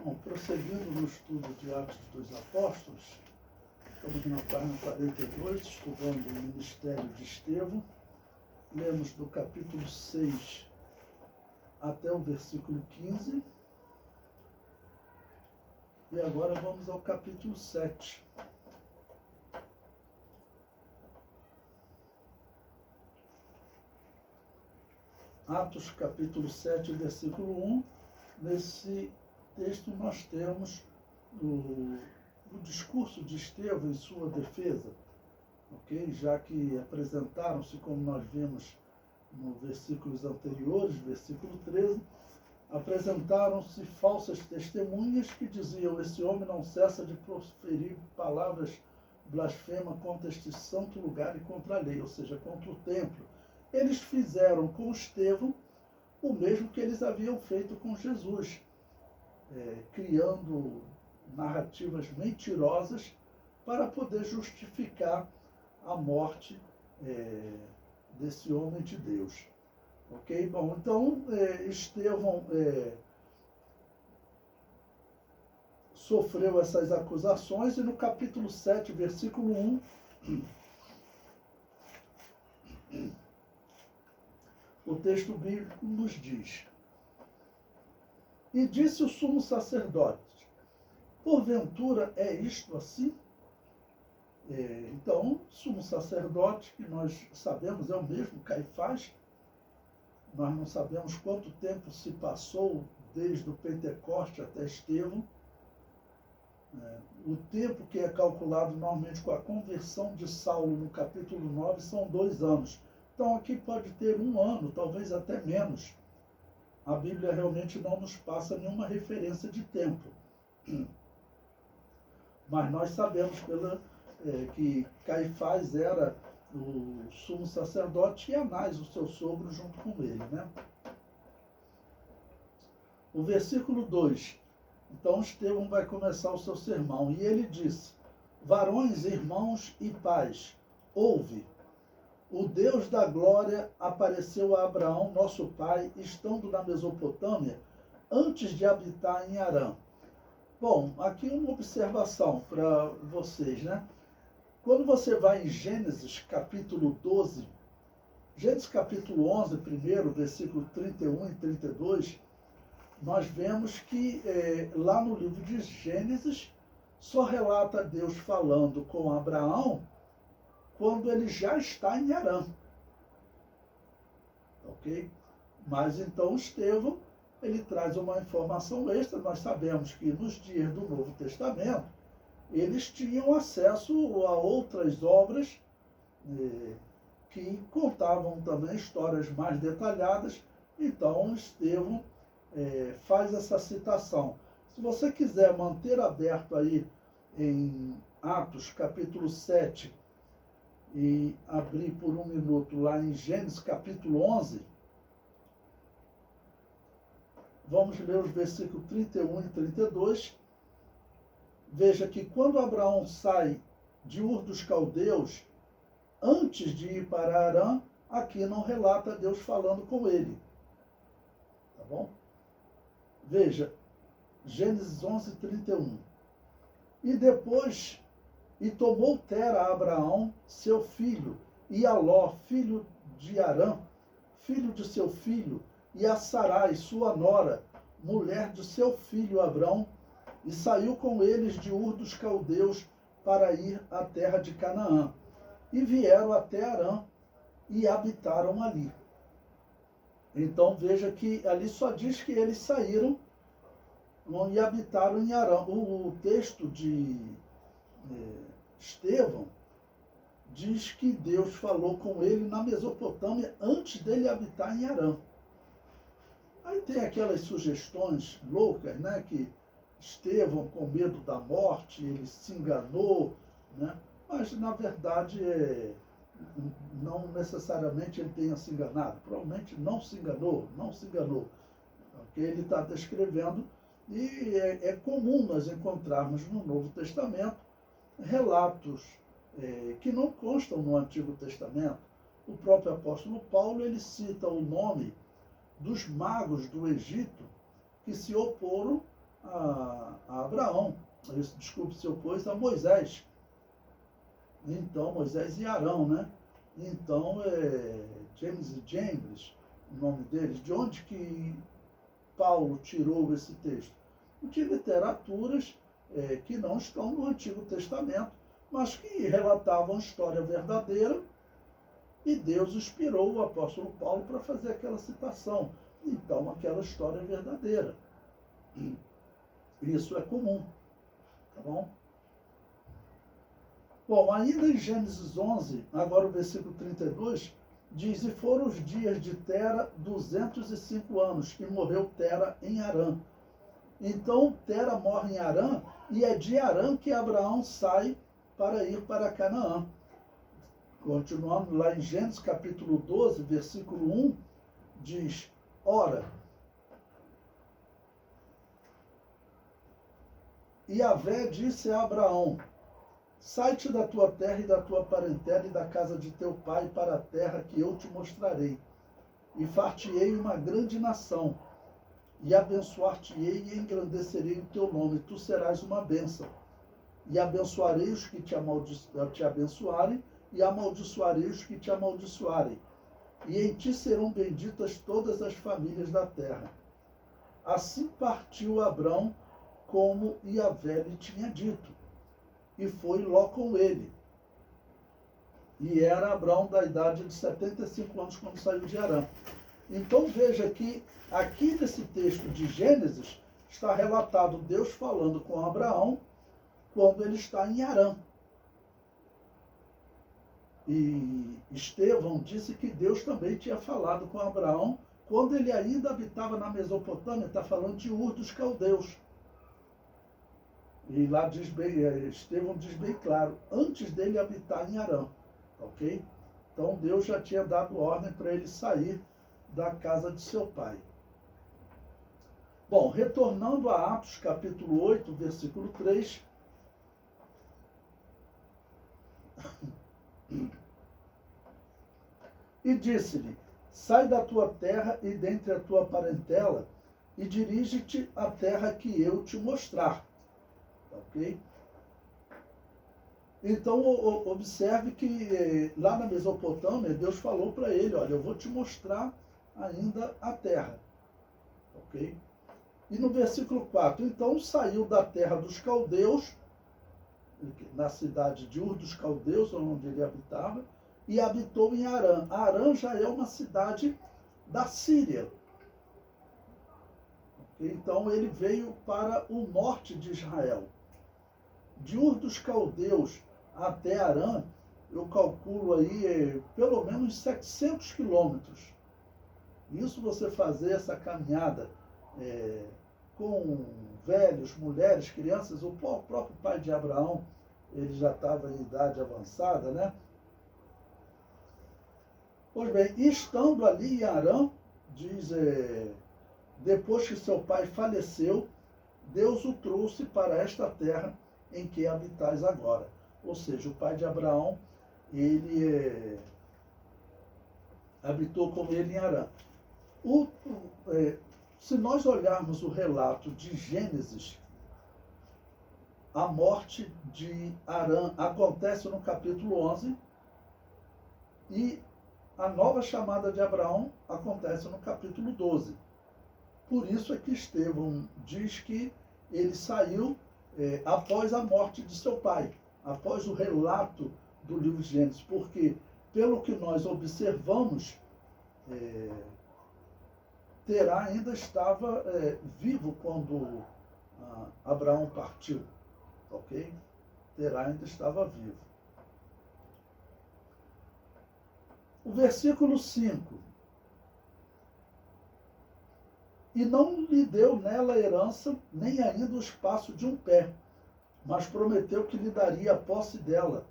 Bom, prosseguindo no estudo de Atos dos Apóstolos, estamos na página 42, estudando o ministério de Estevão. Lemos do capítulo 6 até o versículo 15. E agora vamos ao capítulo 7. Atos capítulo 7, versículo 1. Nesse texto nós temos o discurso de Estevão em sua defesa, ok? Já que apresentaram-se, como nós vimos nos versículos anteriores, versículo 13, apresentaram-se falsas testemunhas que diziam: esse homem não cessa de proferir palavras blasfemas contra este santo lugar e contra a lei, ou seja, contra o templo. Eles fizeram com Estevão o mesmo que eles haviam feito com Jesus, criando narrativas mentirosas para poder justificar a morte desse homem de Deus. Ok? Bom, então Estevão sofreu essas acusações e no capítulo 7, versículo 1, o texto bíblico nos diz: e disse o sumo sacerdote: porventura é isto assim? Então, sumo sacerdote, que nós sabemos é o mesmo Caifás. Nós não sabemos quanto tempo se passou desde o Pentecoste até Estevão. O tempo que é calculado normalmente com a conversão de Saulo no capítulo 9 são 2 anos. Então aqui pode ter 1 ano, talvez até menos. A Bíblia realmente não nos passa nenhuma referência de tempo. Mas nós sabemos que Caifás era o sumo sacerdote e Anás, o seu sogro, junto com ele, né? O versículo 2. Então Estevão vai começar o seu sermão. E ele disse: varões, irmãos e pais, ouve. O Deus da glória apareceu a Abraão, nosso pai, estando na Mesopotâmia, antes de habitar em Harã. Bom, aqui uma observação para vocês, né? Quando você vai em Gênesis capítulo 12, Gênesis capítulo 11, primeiro, versículo 31 e 32, nós vemos que lá no livro de Gênesis só relata Deus falando com Abraão quando ele já está em Harã. Ok? Mas então Estevão, ele traz uma informação extra. Nós sabemos que nos dias do Novo Testamento, eles tinham acesso a outras obras que contavam também histórias mais detalhadas. Então Estevão faz essa citação. Se você quiser manter aberto aí em Atos capítulo 7, e abrir por 1 minuto lá em Gênesis capítulo 11, vamos ler os versículos 31 e 32. Veja que quando Abraão sai de Ur dos Caldeus, antes de ir para Harã, aqui não relata Deus falando com ele. Tá bom? Veja, Gênesis 11, 31. E depois... E tomou Tera a Abraão, seu filho, e a Ló, filho de Harã, filho de seu filho, e a Sarai, sua nora, mulher de seu filho Abrão, e saiu com eles de Ur dos Caldeus para ir à terra de Canaã. E vieram até Harã e habitaram ali. Então veja que ali só diz que eles saíram e habitaram em Harã. O texto de Estevão diz que Deus falou com ele na Mesopotâmia antes dele habitar em Harã. Aí tem aquelas sugestões loucas, né? Que Estevão, com medo da morte, ele se enganou, né? Mas na verdade não necessariamente ele tenha se enganado. Provavelmente não se enganou. Okay? Ele está descrevendo, e é comum nós encontrarmos no Novo Testamento relatos que não constam no Antigo Testamento. O próprio apóstolo Paulo, ele cita o nome dos magos do Egito que se oporam a Abraão, desculpe, se opôs a Moisés. Então, Moisés e Arão, né? Então, James e Jambres, o nome deles, de onde que Paulo tirou esse texto? De literaturas que não estão no Antigo Testamento, mas que relatavam a história verdadeira, e Deus inspirou o apóstolo Paulo para fazer aquela citação. Então, aquela história é verdadeira. E isso é comum, tá bom? Bom, ainda em Gênesis 11, agora o versículo 32, diz: E foram os dias de Tera 205 anos, que morreu Tera em Harã. Então, Tera morre em Harã, e é de Harã que Abraão sai para ir para Canaã. Continuando lá em Gênesis capítulo 12, versículo 1, diz: Ora, Yahvé disse a Abraão: Sai-te da tua terra e da tua parentela e da casa de teu pai para a terra que eu te mostrarei, e far-te-ei uma grande nação, e abençoar-te-ei e engrandecerei o teu nome, tu serás uma bênção. E abençoarei os que te abençoarem, e amaldiçoarei os que te amaldiçoarem. E em ti serão benditas todas as famílias da terra. Assim partiu Abrão, como Yahvé lhe tinha dito, e foi Ló com ele. E era Abrão da idade de 75 anos quando saiu de Harã. Então veja que aqui nesse texto de Gênesis está relatado Deus falando com Abraão quando ele está em Harã. E Estevão disse que Deus também tinha falado com Abraão quando ele ainda habitava na Mesopotâmia, está falando de Ur dos Caldeus. E lá diz bem, Estevão diz bem claro, antes dele habitar em Harã, ok? Então Deus já tinha dado ordem para ele sair da casa de seu pai. Bom, retornando a Atos capítulo 8, versículo 3, e disse-lhe: Sai da tua terra e dentre a tua parentela, e dirige-te à terra que eu te mostrar. Ok? Então, observe que lá na Mesopotâmia, Deus falou para ele: Olha, eu vou te mostrar ainda a terra. Ok? E no versículo 4, então saiu da terra dos caldeus, na cidade de Ur dos Caldeus, onde ele habitava, e habitou em Harã. Harã já é uma cidade da Síria. Então ele veio para o norte de Israel. De Ur dos Caldeus até Harã, eu calculo aí pelo menos 700 quilômetros. Isso você fazer essa caminhada com velhos, mulheres, crianças, o próprio pai de Abraão, ele já estava em idade avançada, né? Pois bem, estando ali em Harã, diz, depois que seu pai faleceu, Deus o trouxe para esta terra em que habitais agora. Ou seja, o pai de Abraão, ele habitou com ele em Harã. Se nós olharmos o relato de Gênesis, a morte de Harã acontece no capítulo 11 e a nova chamada de Abraão acontece no capítulo 12. Por isso é que Estevão diz que ele saiu após a morte de seu pai, após o relato do livro de Gênesis, porque, pelo que nós observamos, Terá ainda estava vivo quando Abraão partiu, ok? Terá ainda estava vivo. O versículo 5. E não lhe deu nela herança, nem ainda o espaço de um pé, mas prometeu que lhe daria a posse dela,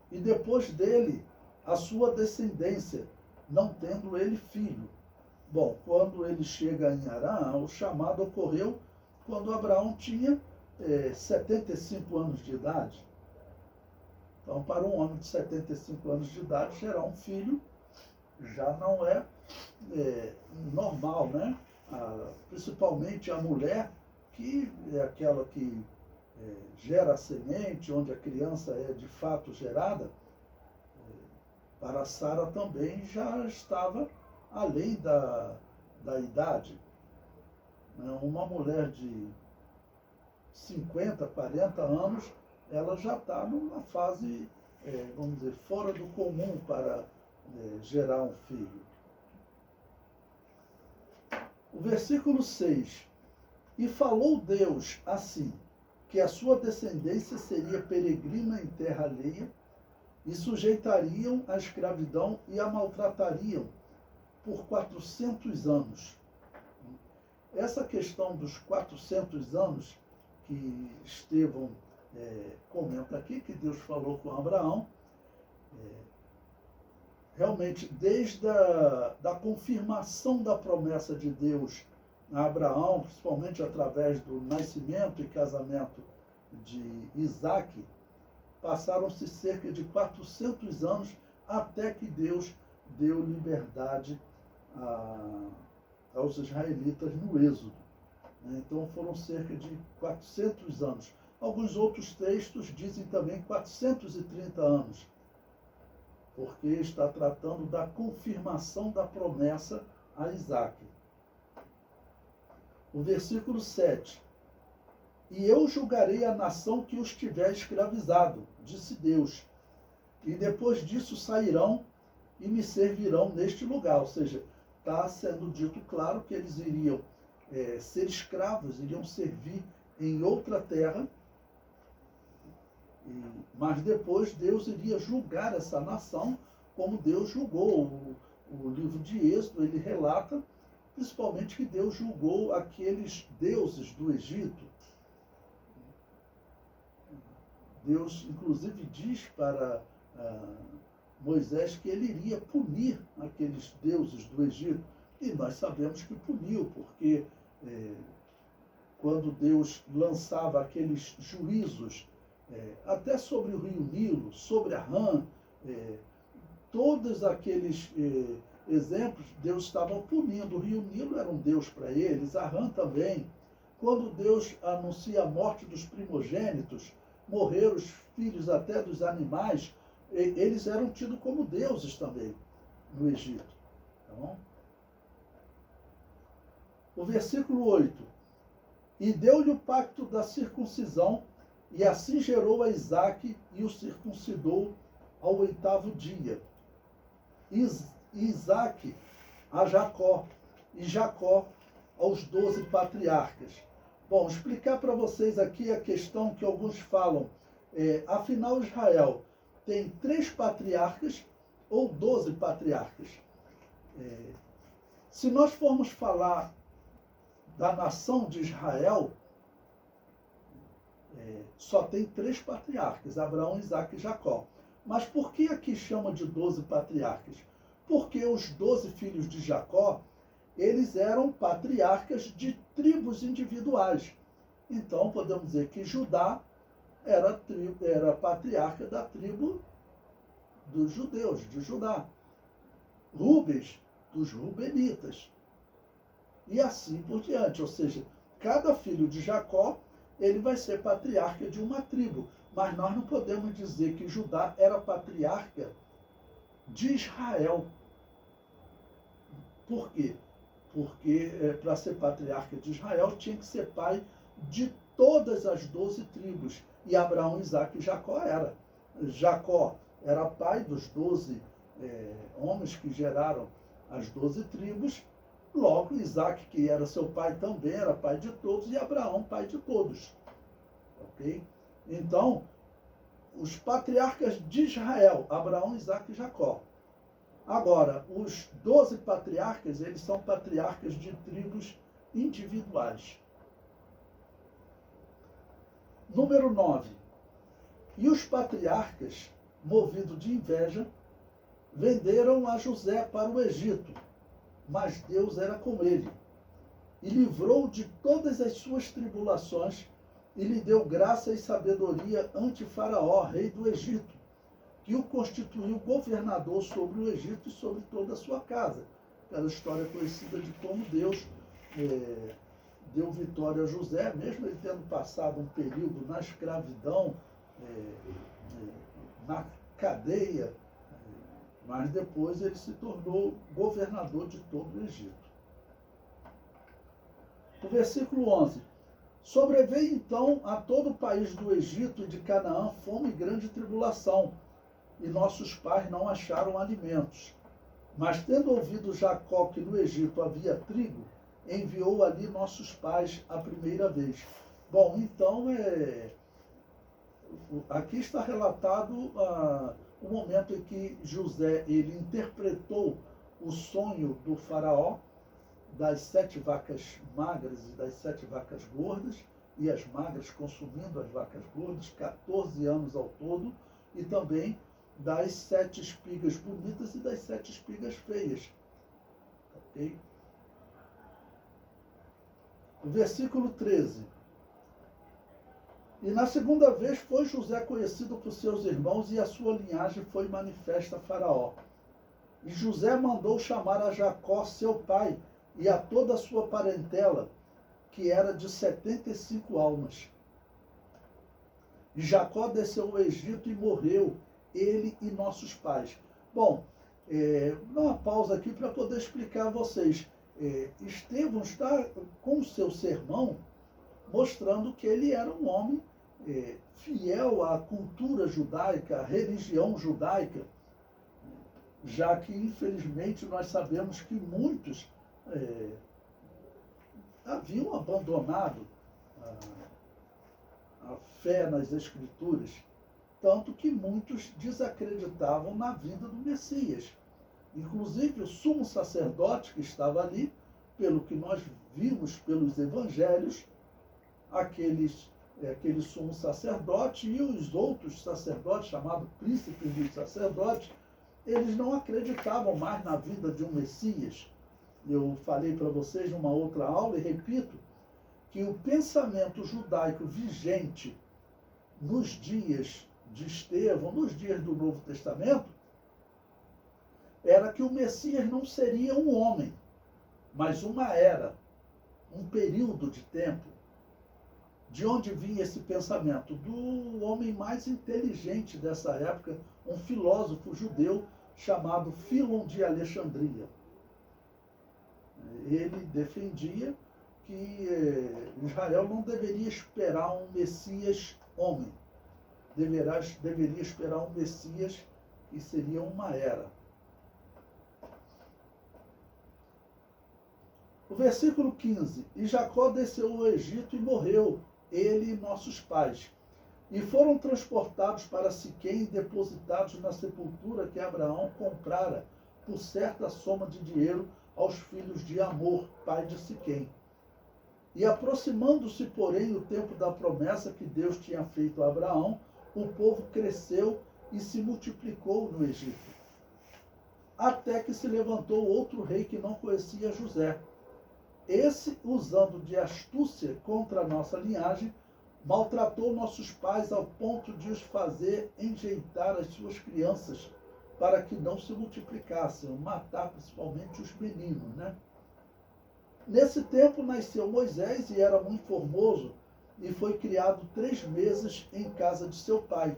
e depois dele a sua descendência, não tendo ele filho. Bom, quando ele chega em Harã, o chamado ocorreu quando Abraão tinha 75 anos de idade. Então, para um homem de 75 anos de idade, gerar um filho já não é normal, né? Principalmente a mulher que é aquela que gera a semente, onde a criança é de fato gerada, para Sara também já estava além da idade. Uma mulher de 50, 40 anos, ela já está numa fase, vamos dizer, fora do comum para gerar um filho. O versículo 6. E falou Deus assim, que a sua descendência seria peregrina em terra alheia, e sujeitariam à escravidão e a maltratariam por 400 anos. Essa questão dos 400 anos que Estevão comenta aqui, que Deus falou com Abraão, realmente, desde da confirmação da promessa de Deus a Abraão, principalmente através do nascimento e casamento de Isaque, passaram-se cerca de 400 anos até que Deus deu liberdade aos israelitas no Êxodo. Então foram cerca de 400 anos. Alguns outros textos dizem também 430 anos, porque está tratando da confirmação da promessa a Isaque. O versículo 7. E eu julgarei a nação que os tiver escravizado, disse Deus, e depois disso sairão e me servirão neste lugar. Ou seja, está sendo dito claro que eles iriam ser escravos, iriam servir em outra terra, mas depois Deus iria julgar essa nação, como Deus julgou. O livro de Êxodo, ele relata principalmente que Deus julgou aqueles deuses do Egito. Deus, inclusive, diz para Moisés que ele iria punir aqueles deuses do Egito. E nós sabemos que puniu, porque quando Deus lançava aqueles juízos, até sobre o rio Nilo, sobre Arã, todos aqueles exemplos, Deus estava punindo. O rio Nilo era um Deus para eles, Arã também. Quando Deus anuncia a morte dos primogênitos, morreram os filhos até dos animais, eles eram tidos como deuses também no Egito. Tá bom? O versículo 8. E deu-lhe o pacto da circuncisão, e assim gerou a Isaque e o circuncidou ao 8º dia. Isaque a Jacó, e Jacó aos 12 patriarcas. Bom, explicar para vocês aqui a questão que alguns falam. Afinal, Israel tem 3 patriarcas ou 12 patriarcas? Se nós formos falar da nação de Israel, só tem 3 patriarcas, Abraão, Isaque e Jacó. Mas por que aqui chama de 12 patriarcas? Porque os 12 filhos de Jacó, eles eram patriarcas de tribos individuais. Então, podemos dizer que Judá era patriarca da tribo dos judeus, de Judá. Rubens, dos rubenitas. E assim por diante. Ou seja, cada filho de Jacó, ele vai ser patriarca de uma tribo. Mas nós não podemos dizer que Judá era patriarca de Israel. Por quê? Porque para ser patriarca de Israel tinha que ser pai de todas as 12 tribos. E Abraão, Isaque e Jacó era. Jacó era pai dos 12 homens que geraram as 12 tribos. Logo, Isaque, que era seu pai, também era pai de todos, e Abraão, pai de todos. Ok? Então, os patriarcas de Israel, Abraão, Isaque e Jacó. Agora, os 12 patriarcas, eles são patriarcas de tribos individuais. Número 9. E os patriarcas, movidos de inveja, venderam a José para o Egito, mas Deus era com ele, e livrou de todas as suas tribulações, e lhe deu graça e sabedoria ante Faraó, rei do Egito, que o constituiu governador sobre o Egito e sobre toda a sua casa. Aquela história conhecida de como Deus deu vitória a José, mesmo ele tendo passado um período na escravidão, na cadeia, mas depois ele se tornou governador de todo o Egito. O versículo 11. Sobreveio então a todo o país do Egito e de Canaã fome e grande tribulação, e nossos pais não acharam alimentos. Mas tendo ouvido Jacó que no Egito havia trigo, enviou ali nossos pais a primeira vez. Bom, então, aqui está relatado o momento em que José ele interpretou o sonho do faraó, das 7 vacas magras e das 7 vacas gordas, e as magras consumindo as vacas gordas, 14 anos ao todo, e também das 7 espigas bonitas e das 7 espigas feias. Ok? O versículo 13. E na segunda vez foi José conhecido por seus irmãos, e a sua linhagem foi manifesta a Faraó. E José mandou chamar a Jacó, seu pai, e a toda a sua parentela, que era de 75 almas. E Jacó desceu ao Egito e morreu, ele e nossos pais. Bom, dá uma pausa aqui para poder explicar a vocês. Estevão está com o seu sermão mostrando que ele era um homem fiel à cultura judaica, à religião judaica, já que, infelizmente, nós sabemos que muitos haviam abandonado a fé nas Escrituras, tanto que muitos desacreditavam na vinda do Messias. Inclusive o sumo sacerdote que estava ali, pelo que nós vimos pelos evangelhos, aquele sumo sacerdote e os outros sacerdotes, chamados príncipes dos sacerdotes, eles não acreditavam mais na vinda de um Messias. Eu falei para vocês numa outra aula e repito que o pensamento judaico vigente nos dias de Estevão, nos dias do Novo Testamento, era que o Messias não seria um homem, mas uma era, um período de tempo. De onde vinha esse pensamento? Do homem mais inteligente dessa época, um filósofo judeu chamado Filon de Alexandria. Ele defendia que Israel não deveria esperar um Messias homem, deveria esperar um Messias que seria uma era. O versículo 15. E Jacó desceu ao Egito e morreu, ele e nossos pais. E foram transportados para Siquém e depositados na sepultura que Abraão comprara por certa soma de dinheiro aos filhos de Amor, pai de Siquém. E aproximando-se, porém, o tempo da promessa que Deus tinha feito a Abraão, o povo cresceu e se multiplicou no Egito. Até que se levantou outro rei que não conhecia José. Esse, usando de astúcia contra a nossa linhagem, maltratou nossos pais ao ponto de os fazer enjeitar as suas crianças para que não se multiplicassem, matar principalmente os meninos, né? Nesse tempo nasceu Moisés e era muito formoso e foi criado 3 meses em casa de seu pai.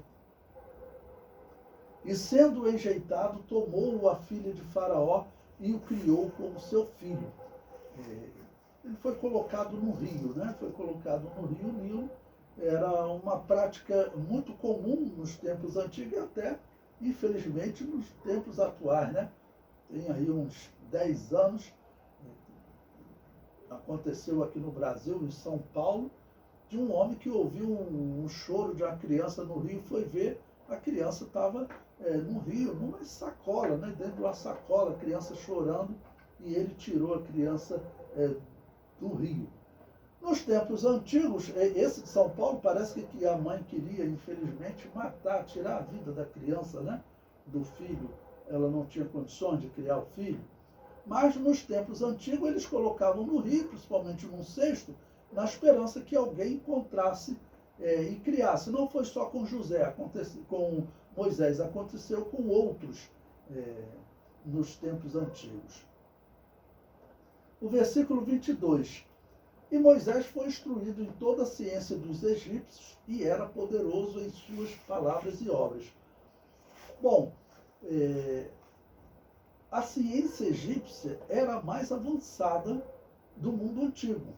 E sendo enjeitado, tomou-o a filha de Faraó e o criou como seu filho. Ele foi colocado no rio, né? Foi colocado no rio Nilo. Era uma prática muito comum nos tempos antigos e até, infelizmente, nos tempos atuais, né? Tem aí uns 10 anos, aconteceu aqui no Brasil, em São Paulo, de um homem que ouviu um choro de uma criança no rio, foi ver, a criança estava no rio, numa sacola, né? Dentro de uma sacola, a criança chorando, e ele tirou a criança do rio. Nos tempos antigos, esse de São Paulo, parece que a mãe queria, infelizmente, matar, tirar a vida da criança, né? Do filho. Ela não tinha condições de criar o filho. Mas nos tempos antigos, eles colocavam no rio, principalmente num cesto, na esperança que alguém encontrasse e criasse. Não foi só com José, com Moisés, aconteceu com outros nos tempos antigos. O versículo 22. E Moisés foi instruído em toda a ciência dos egípcios e era poderoso em suas palavras e obras. Bom, a ciência egípcia era a mais avançada do mundo antigo.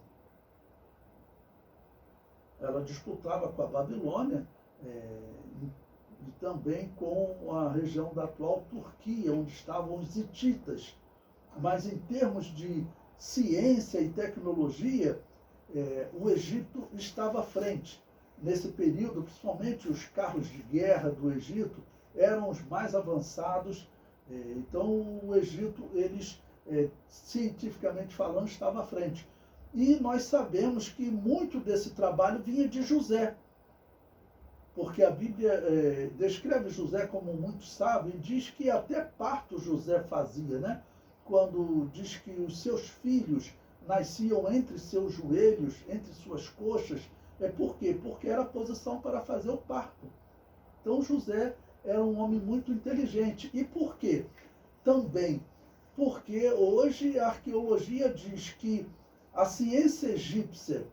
Ela disputava com a Babilônia e também com a região da atual Turquia, onde estavam os hititas. Mas em termos de ciência e tecnologia, o Egito estava à frente. Nesse período, principalmente os carros de guerra do Egito eram os mais avançados. Então, o Egito, cientificamente falando, estava à frente. E nós sabemos que muito desse trabalho vinha de José, porque a Bíblia descreve José como muito sábio e diz que até parto José fazia, né? Quando diz que os seus filhos nasciam entre seus joelhos, entre suas coxas. Por quê? Porque era a posição para fazer o parto. Então José era um homem muito inteligente. E por quê? Também porque hoje a arqueologia diz que a ciência egípcia,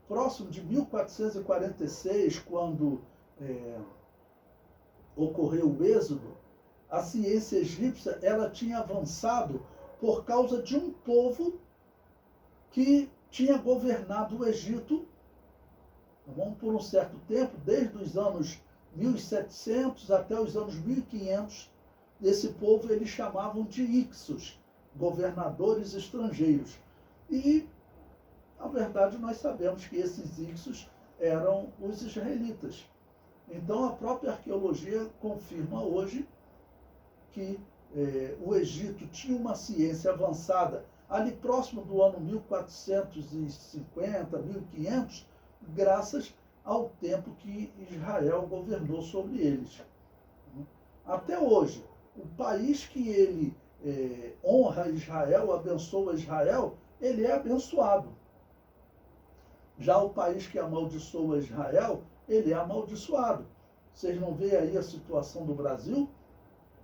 próximo de 1446, quando ocorreu o êxodo, a ciência egípcia ela tinha avançado por causa de um povo que tinha governado o Egito por um certo tempo, desde os anos 1700 até os anos 1500. Esse povo eles chamavam de Ixos, governadores estrangeiros. E, na verdade, nós sabemos que esses Ixos eram os israelitas. Então, a própria arqueologia confirma hoje que o Egito tinha uma ciência avançada ali próximo do ano 1450, 1500, graças ao tempo que Israel governou sobre eles. Até hoje, o país que ele honra Israel, abençoa Israel, ele é abençoado. Já o país que amaldiçoa Israel, ele é amaldiçoado. Vocês não veem aí a situação do Brasil?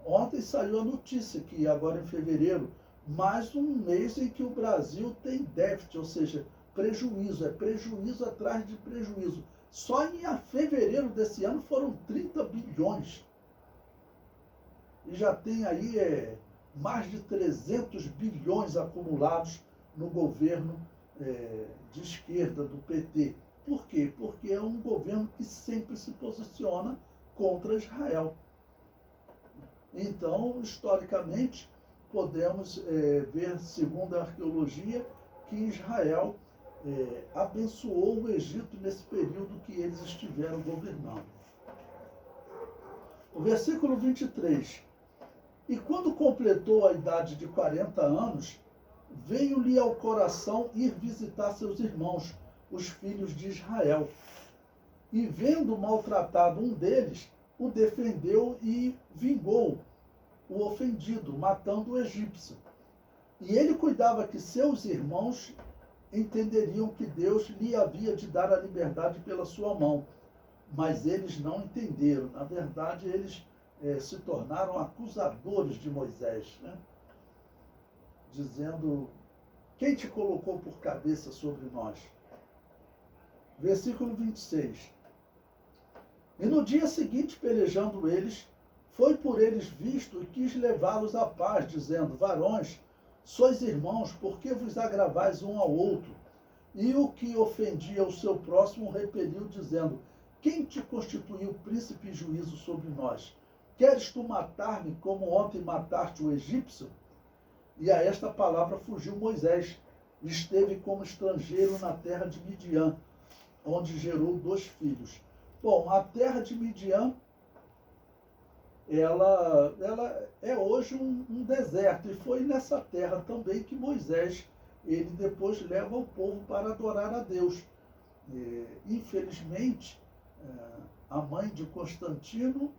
Ontem saiu a notícia que agora em fevereiro, mais um mês em que o Brasil tem déficit, ou seja, prejuízo, prejuízo atrás de prejuízo. Só em fevereiro desse ano foram 30 bilhões. E já tem aí mais de 300 bilhões acumulados no governo de esquerda, do PT. Por quê? Porque é um governo que sempre se posiciona contra Israel. Então, historicamente, podemos ver, segundo a arqueologia, que Israel abençoou o Egito nesse período que eles estiveram governando. O versículo 23. E quando completou a idade de 40 anos, veio-lhe ao coração ir visitar seus irmãos, os filhos de Israel. E vendo maltratado um deles, o defendeu e vingou o ofendido, matando o egípcio. E ele cuidava que seus irmãos entenderiam que Deus lhe havia de dar a liberdade pela sua mão. Mas eles não entenderam. Na verdade, eles se tornaram acusadores de Moisés, né? Dizendo: quem te colocou por cabeça sobre nós? Versículo 26. E no dia seguinte, pelejando eles, foi por eles visto e quis levá-los à paz, dizendo: varões, sois irmãos, por que vos agravais um ao outro? E o que ofendia o seu próximo repeliu, dizendo: quem te constituiu príncipe e juízo sobre nós? Queres tu matar-me como ontem mataste o egípcio? E a esta palavra fugiu Moisés, esteve como estrangeiro na terra de Midian, onde gerou 2 filhos. Bom, a terra de Midian, ela é hoje um deserto, e foi nessa terra também que Moisés, ele depois leva o povo para adorar a Deus. Infelizmente, a mãe de Constantino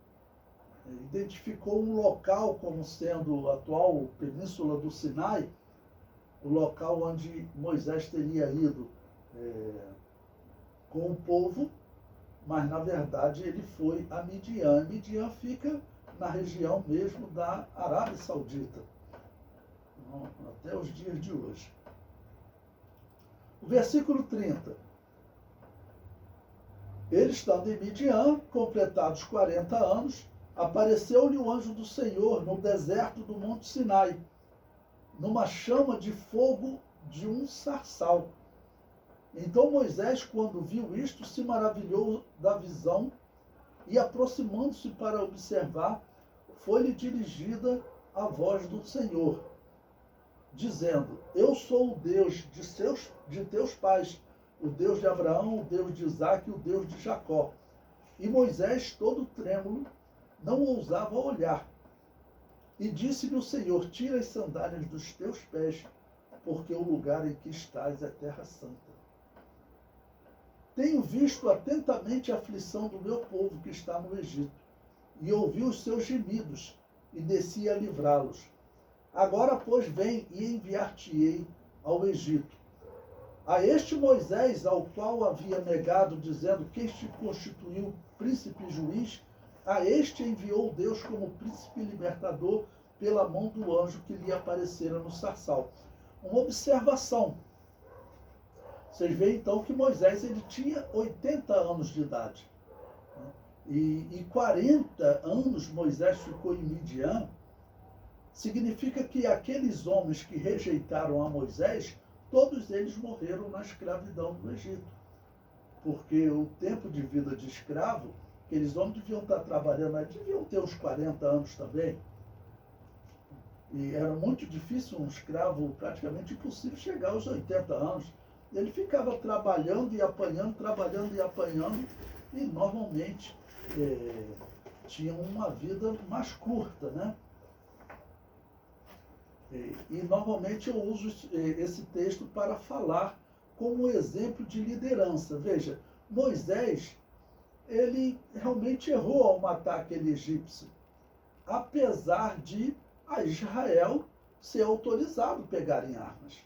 identificou um local como sendo a atual Península do Sinai, o local onde Moisés teria ido com o povo, mas na verdade ele foi a Midian. Midian fica na região mesmo da Arábia Saudita, até os dias de hoje. O versículo 30. Ele estando em Midian, completados 40 anos, apareceu-lhe o anjo do Senhor no deserto do Monte Sinai, numa chama de fogo de um sarçal. Então Moisés, quando viu isto, se maravilhou da visão e, aproximando-se para observar, foi-lhe dirigida a voz do Senhor, dizendo: Eu sou o Deus de teus pais, o Deus de Abraão, o Deus de Isaque e o Deus de Jacó. E Moisés, todo trêmulo, não ousava olhar. E disse-lhe o Senhor: Tira as sandálias dos teus pés, porque o lugar em que estás é terra santa. Tenho visto atentamente a aflição do meu povo que está no Egito, e ouvi os seus gemidos, e desci a livrá-los. Agora, pois, vem e enviar-te-ei ao Egito. A este Moisés, ao qual havia negado, dizendo: Quem te constituiu príncipe e juiz, a este enviou Deus como príncipe e libertador pela mão do anjo que lhe aparecera no sarçal. Uma observação. Vocês veem então que Moisés ele tinha 80 anos de idade. E 40 anos Moisés ficou em Midian. Significa que aqueles homens que rejeitaram a Moisés, todos eles morreram na escravidão do Egito. Porque o tempo de vida de escravo, aqueles homens deviam estar trabalhando, deviam ter uns 40 anos também. E era muito difícil um escravo, praticamente impossível, chegar aos 80 anos. Ele ficava trabalhando e apanhando, e normalmente tinham uma vida mais curta, né? E normalmente eu uso esse texto para falar como exemplo de liderança. Veja, Moisés, ele realmente errou ao matar aquele egípcio, apesar de a Israel ser autorizado a pegar em armas.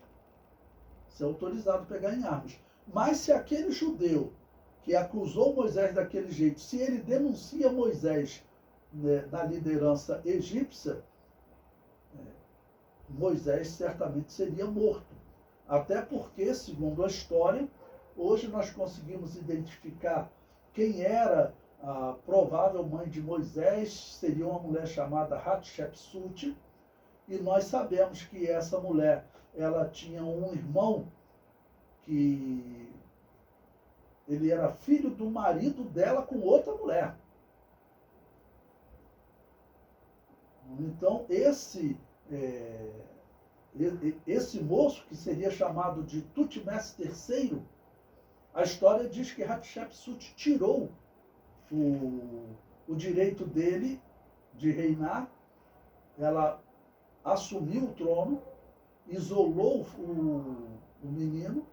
Mas se aquele judeu que acusou Moisés daquele jeito, se ele denuncia Moisés, né, na liderança egípcia, Moisés certamente seria morto. Até porque, segundo a história, hoje nós conseguimos identificar quem era a provável mãe de Moisés. Seria uma mulher chamada Hatshepsut, e nós sabemos que essa mulher, ela tinha um irmão que ele era filho do marido dela com outra mulher. Então, esse moço, que seria chamado de Tutmés III, a história diz que Hatshepsut tirou o direito dele de reinar. Ela assumiu o trono, isolou o menino,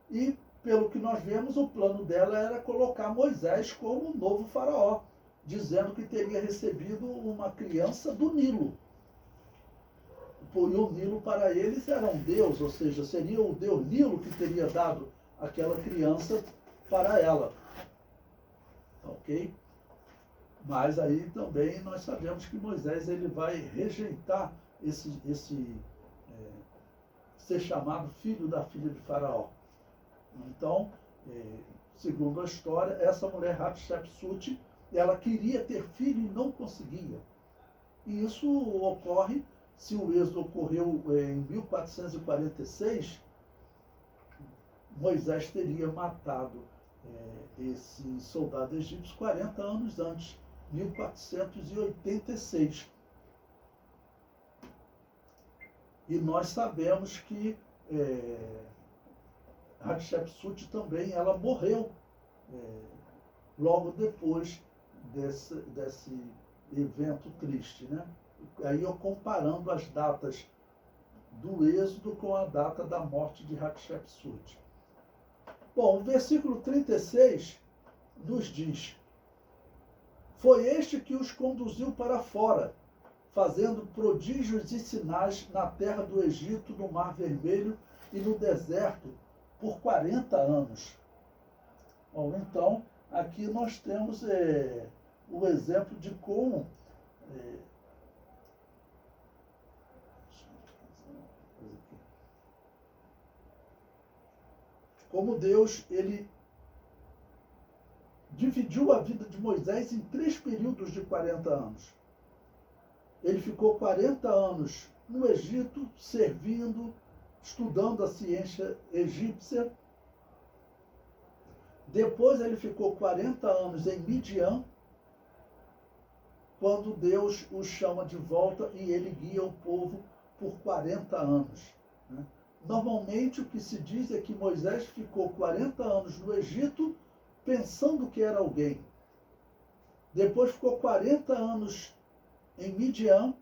e, pelo que nós vemos, o plano dela era colocar Moisés como novo faraó, dizendo que teria recebido uma criança do Nilo. E o Nilo para eles era um deus, ou seja, seria o deus Nilo que teria dado aquela criança para ela. Ok? Mas aí também nós sabemos que Moisés ele vai rejeitar ser chamado filho da filha de Faraó. Então, segundo a história, essa mulher Hatshepsut, ela queria ter filho e não conseguia. E isso ocorre, se o êxodo ocorreu em 1446, Moisés teria matado esse soldado egípcio 40 anos antes, 1486. E nós sabemos que Hatshepsut também, ela morreu logo depois desse evento triste, né? Aí eu comparando as datas do êxodo com a data da morte de Hatshepsut. Bom, o versículo 36 nos diz: Foi este que os conduziu para fora, fazendo prodígios e sinais na terra do Egito, no Mar Vermelho e no deserto, por 40 anos. Bom, então, aqui nós temos o exemplo de como como Deus, ele dividiu a vida de Moisés em 3 períodos de 40 anos. Ele ficou 40 anos no Egito, servindo, estudando a ciência egípcia. Depois ele ficou 40 anos em Midian, quando Deus o chama de volta e ele guia o povo por 40 anos. Normalmente o que se diz é que Moisés ficou 40 anos no Egito pensando que era alguém. Depois ficou 40 anos em Midian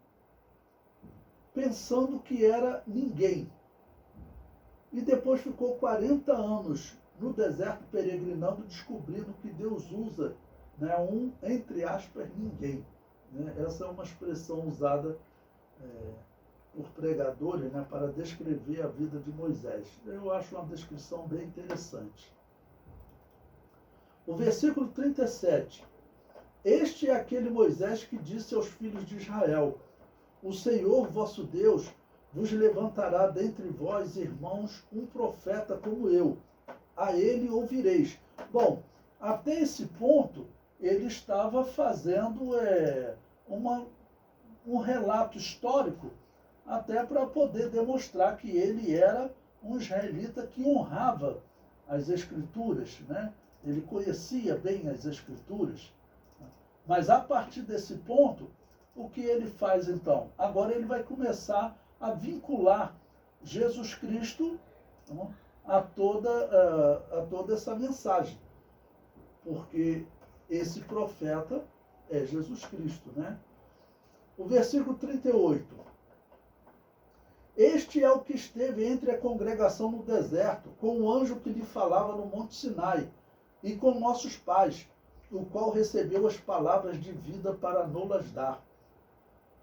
pensando que era ninguém. E depois ficou 40 anos no deserto peregrinando, descobrindo que Deus usa, um, entre aspas, ninguém. Essa é uma expressão usada por pregadores, para descrever a vida de Moisés. Eu acho uma descrição bem interessante. O versículo 37. Este é aquele Moisés que disse aos filhos de Israel: o Senhor vosso Deus vos levantará dentre vós, irmãos, um profeta como eu. A ele ouvireis. Bom, até esse ponto, ele estava fazendo um relato histórico, até para poder demonstrar que ele era um israelita que honrava as Escrituras, Ele conhecia bem as Escrituras. Mas a partir desse ponto, o que ele faz então? Agora ele vai começar a vincular Jesus Cristo a toda essa mensagem. Porque esse profeta é Jesus Cristo, O versículo 38. Este é o que esteve entre a congregação no deserto, com o anjo que lhe falava no monte Sinai, e com nossos pais, o qual recebeu as palavras de vida para nos dar,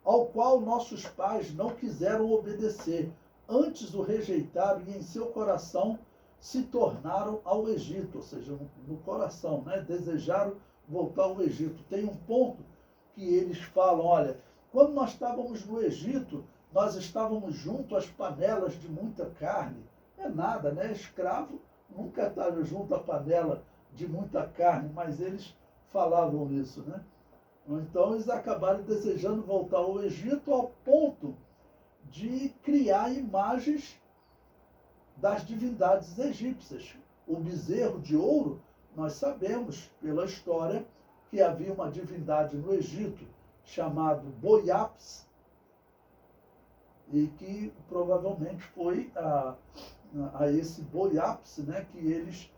ao qual nossos pais não quiseram obedecer, antes o rejeitaram e em seu coração se tornaram ao Egito, ou seja, no coração, desejaram voltar ao Egito. Tem um ponto que eles falam, olha, quando nós estávamos no Egito, nós estávamos junto às panelas de muita carne. É nada, Escravo nunca está junto à panela de muita carne, mas eles falavam isso, Então eles acabaram desejando voltar ao Egito ao ponto de criar imagens das divindades egípcias. O bezerro de ouro, nós sabemos pela história que havia uma divindade no Egito chamado Boiapes, e que provavelmente foi a esse Boiapes, que eles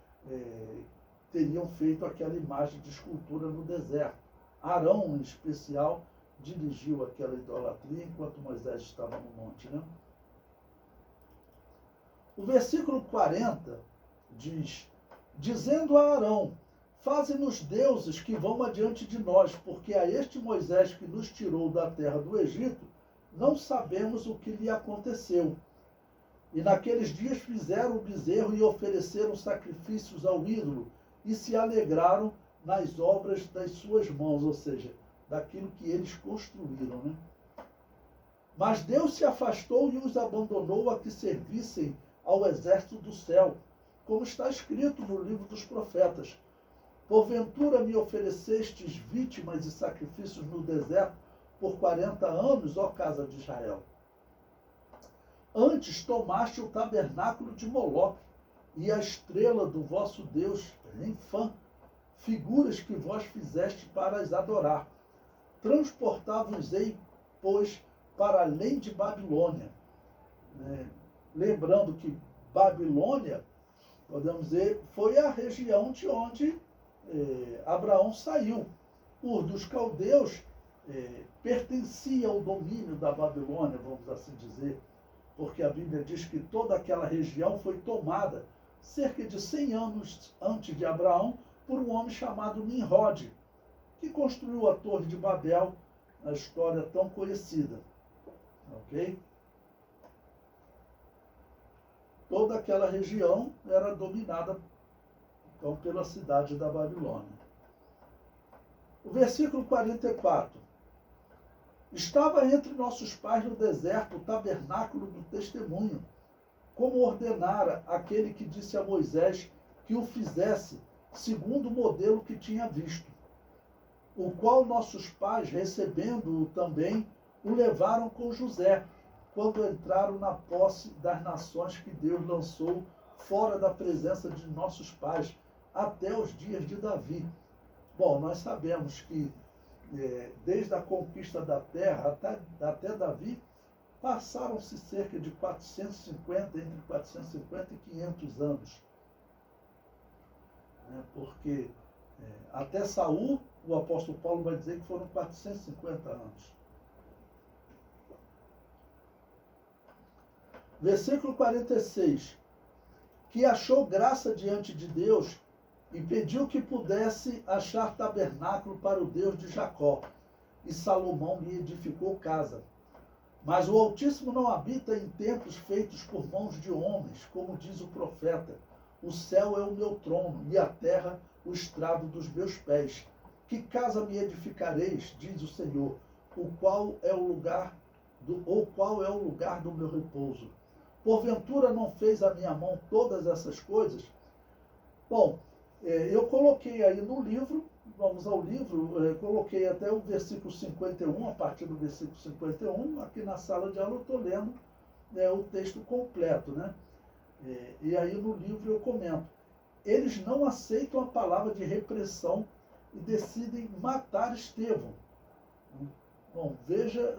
teriam feito aquela imagem de escultura no deserto. Arão, em especial, dirigiu aquela idolatria enquanto Moisés estava no monte. O versículo 40 diz: dizendo a Arão: faze-nos deuses que vão adiante de nós, porque a este Moisés que nos tirou da terra do Egito, não sabemos o que lhe aconteceu. E naqueles dias fizeram o bezerro e ofereceram sacrifícios ao ídolo, e se alegraram nas obras das suas mãos, ou seja, daquilo que eles construíram. Mas Deus se afastou e os abandonou a que servissem ao exército do céu, como está escrito no livro dos profetas: porventura me oferecestes vítimas e sacrifícios no deserto por 40 anos, ó casa de Israel. Antes tomaste o tabernáculo de Moloque e a estrela do vosso Deus, Renfã, figuras que vós fizeste para as adorar. Transportavos-ei, pois, para além de Babilônia. Lembrando que Babilônia, podemos dizer, foi a região de onde Abraão saiu. Ur dos caldeus pertencia ao domínio da Babilônia, vamos assim dizer, porque a Bíblia diz que toda aquela região foi tomada cerca de 100 anos antes de Abraão por um homem chamado Nimrod, que construiu a Torre de Babel, a história tão conhecida. Ok? Toda aquela região era dominada então pela cidade da Babilônia. O versículo 44. Estava entre nossos pais no deserto o tabernáculo do testemunho, como ordenara aquele que disse a Moisés que o fizesse segundo o modelo que tinha visto, o qual nossos pais, recebendo-o também, o levaram com José, quando entraram na posse das nações que Deus lançou fora da presença de nossos pais, até os dias de Davi. Bom, nós sabemos que desde a conquista da terra até Davi, passaram-se cerca de 450, entre 450 e 500 anos. Porque até Saul, o apóstolo Paulo vai dizer que foram 450 anos. Versículo 46. Que achou graça diante de Deus e pediu que pudesse achar tabernáculo para o Deus de Jacó. E Salomão lhe edificou casa. Mas o Altíssimo não habita em templos feitos por mãos de homens, como diz o profeta. O céu é o meu trono e a terra o estrado dos meus pés. Que casa me edificareis, diz o Senhor, qual é o lugar do meu repouso? Porventura não fez a minha mão todas essas coisas? Bom, eu coloquei aí no livro, vamos ao livro, coloquei até o versículo 51, a partir do versículo 51, aqui na sala de aula eu estou lendo o texto completo, né? E aí no livro eu comento. Eles não aceitam a palavra de repressão e decidem matar Estevão. Bom, veja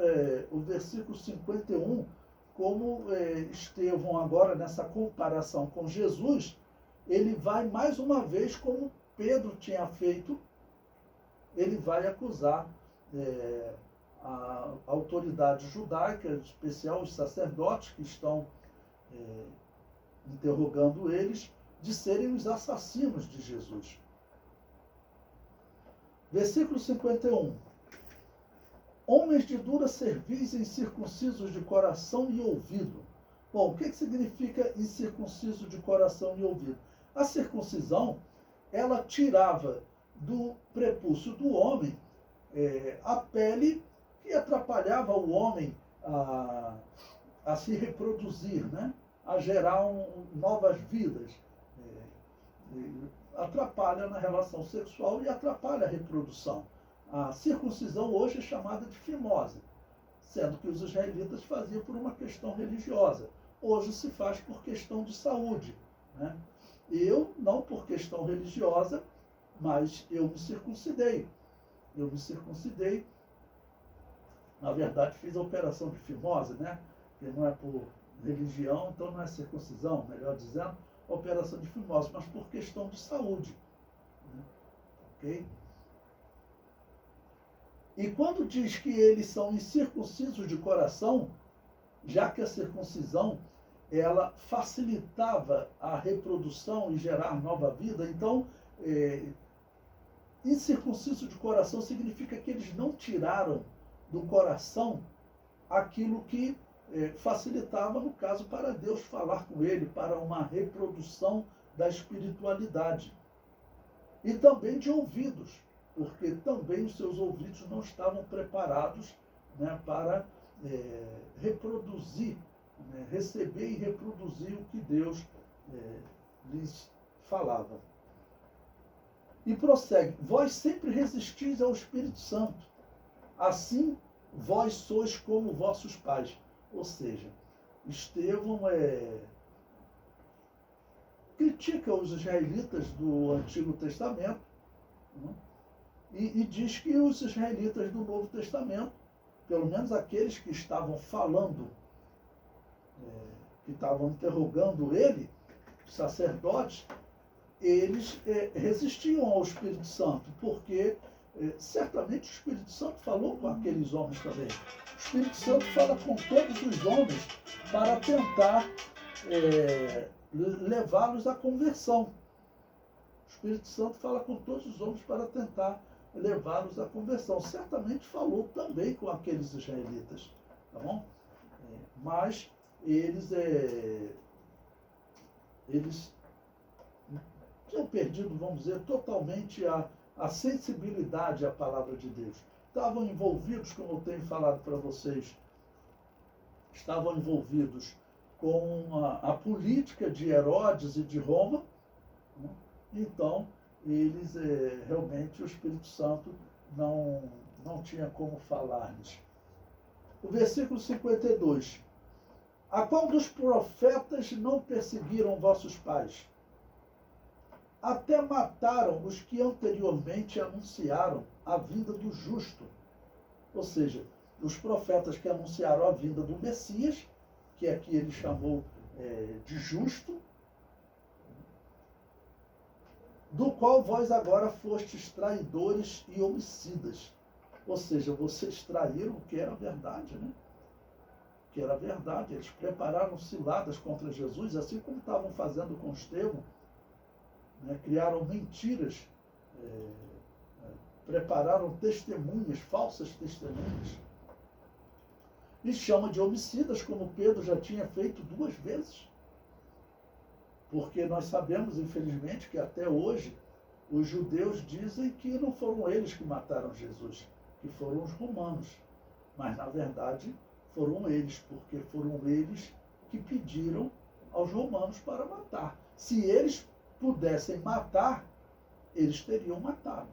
o versículo 51, como Estevão agora, nessa comparação com Jesus, ele vai mais uma vez, como Pedro tinha feito, ele vai acusar a autoridade judaica, em especial os sacerdotes que estão interrogando eles, de serem os assassinos de Jesus. Versículo 51. Homens de dura cerviz, incircuncisos de coração e ouvido. Bom, o que significa incircunciso de coração e ouvido? A circuncisão, ela tirava do prepúcio do homem a pele que atrapalhava o homem a se reproduzir, né? A gerar novas vidas. Atrapalha na relação sexual e atrapalha a reprodução. A circuncisão hoje é chamada de fimose, sendo que os israelitas faziam por uma questão religiosa. Hoje se faz por questão de saúde, né? Eu, não por questão religiosa, mas eu me circuncidei. Na verdade, fiz a operação de fimose, né? Que não é por religião, então não é circuncisão, melhor dizendo, operação de fimose, mas por questão de saúde. Né? Ok? E quando diz que eles são incircuncisos de coração, já que a circuncisão ela facilitava a reprodução e gerar nova vida, então incircunciso de coração significa que eles não tiraram do coração aquilo que facilitava, no caso, para Deus falar com ele, para uma reprodução da espiritualidade. E também de ouvidos, porque também os seus ouvidos não estavam preparados, né, para reproduzir, né, receber e reproduzir o que Deus lhes falava. E prossegue: vós sempre resistis ao Espírito Santo, assim vós sois como vossos pais. Ou seja, Estevão critica os israelitas do Antigo Testamento, né? E diz que os israelitas do Novo Testamento, pelo menos aqueles que estavam falando, que estavam interrogando ele, os sacerdotes, eles resistiam ao Espírito Santo, porque certamente o Espírito Santo falou com aqueles homens também. O Espírito Santo fala com todos os homens para tentar levá-los à conversão. O Espírito Santo fala com todos os homens para tentar levá-los à conversão. Certamente falou também com aqueles israelitas, tá bom? Mas eles tinham perdido, vamos dizer, totalmente a sensibilidade à palavra de Deus. Estavam envolvidos, como eu tenho falado para vocês, estavam envolvidos com a política de Herodes e de Roma, né? Então, eles, realmente, o Espírito Santo não tinha como falar-lhes. O versículo 52. A qual dos profetas não perseguiram vossos pais? Até mataram os que anteriormente anunciaram a vinda do justo. Ou seja, os profetas que anunciaram a vinda do Messias, que aqui ele chamou de justo, do qual vós agora fostes traidores e homicidas. Ou seja, vocês traíram o que era verdade, né? Que era verdade. Eles prepararam ciladas contra Jesus, assim como estavam fazendo com Estevão, né? Criaram mentiras, prepararam testemunhas, falsas testemunhas. E chama de homicidas, como Pedro já tinha feito 2 vezes. Porque nós sabemos, infelizmente, que até hoje os judeus dizem que não foram eles que mataram Jesus, que foram os romanos. Mas, na verdade, foram eles, porque foram eles que pediram aos romanos para matar. Se eles pudessem matar, eles teriam matado.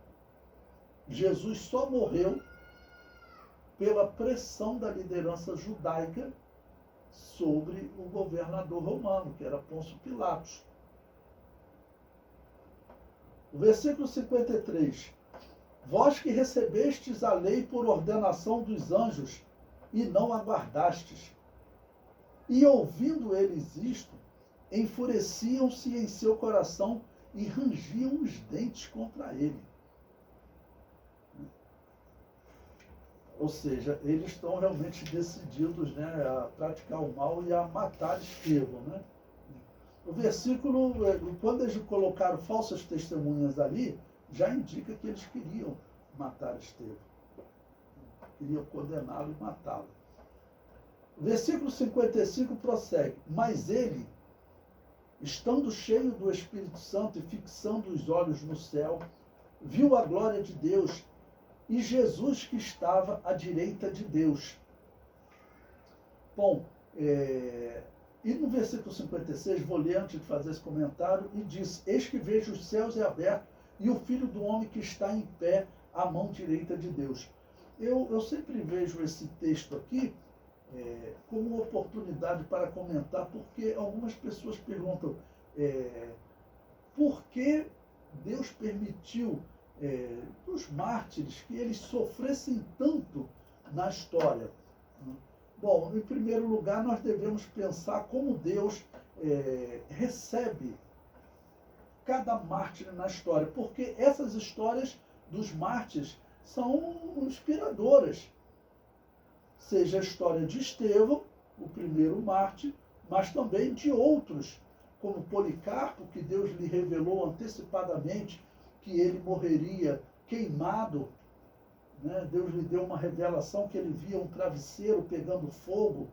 Jesus só morreu pela pressão da liderança judaica sobre o governador romano, que era Pôncio Pilatos. O versículo 53. Vós que recebestes a lei por ordenação dos anjos e não aguardastes. E ouvindo eles isto, enfureciam-se em seu coração e rangiam os dentes contra ele. Ou seja, eles estão realmente decididos, né, a praticar o mal e a matar Estevão, né? O versículo, quando eles colocaram falsas testemunhas ali, já indica que eles queriam matar Estevão. Queriam condená-lo e matá-lo. O versículo 55 prossegue. Mas ele, estando cheio do Espírito Santo e fixando os olhos no céu, viu a glória de Deus e Jesus que estava à direita de Deus. Bom, e no versículo 56, vou ler antes de fazer esse comentário, e diz, eis que vejo os céus abertos e o Filho do Homem que está em pé à mão direita de Deus. Eu sempre vejo esse texto aqui como uma oportunidade para comentar, porque algumas pessoas perguntam por que Deus permitiu os mártires que eles sofressem tanto na história. Bom, em primeiro lugar, nós devemos pensar como Deus recebe cada mártir na história, porque essas histórias dos mártires são inspiradoras. Seja a história de Estevão, o primeiro mártir, mas também de outros, como Policarpo, que Deus lhe revelou antecipadamente que ele morreria queimado, né? Deus lhe deu uma revelação que ele via um travesseiro pegando fogo,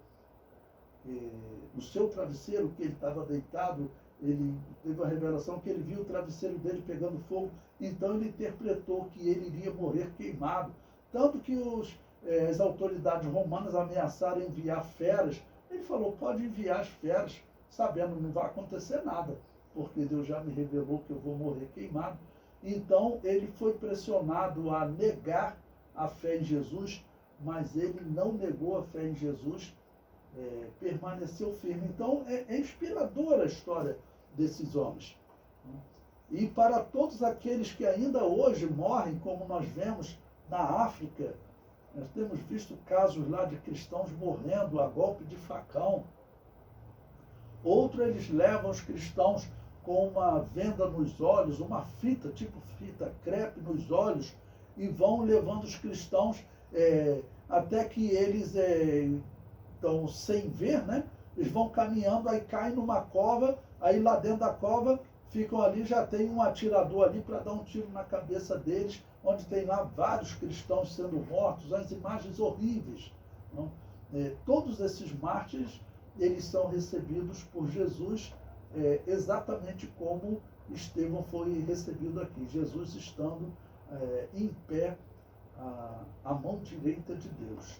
no seu travesseiro que ele estava deitado, ele teve uma revelação que ele viu o travesseiro dele pegando fogo, então ele interpretou que ele iria morrer queimado. Tanto que as autoridades romanas ameaçaram enviar feras. Ele falou, pode enviar as feras, sabendo que não vai acontecer nada, porque Deus já me revelou que eu vou morrer queimado. Então ele foi pressionado a negar a fé em Jesus, mas ele não negou a fé em Jesus, permaneceu firme. Então é inspiradora a história desses homens. E para todos aqueles que ainda hoje morrem, como nós vemos na África, nós temos visto casos lá de cristãos morrendo a golpe de facão. Outro, eles levam os cristãos com uma venda nos olhos, uma fita, tipo fita crepe nos olhos, e vão levando os cristãos até que eles estão sem ver, né? Eles vão caminhando, aí caem numa cova, aí lá dentro da cova ficam ali, já tem um atirador ali para dar um tiro na cabeça deles, onde tem lá vários cristãos sendo mortos, as imagens horríveis. Não? Todos esses mártires, eles são recebidos por Jesus exatamente como Estevão foi recebido aqui, Jesus estando em pé à mão direita de Deus.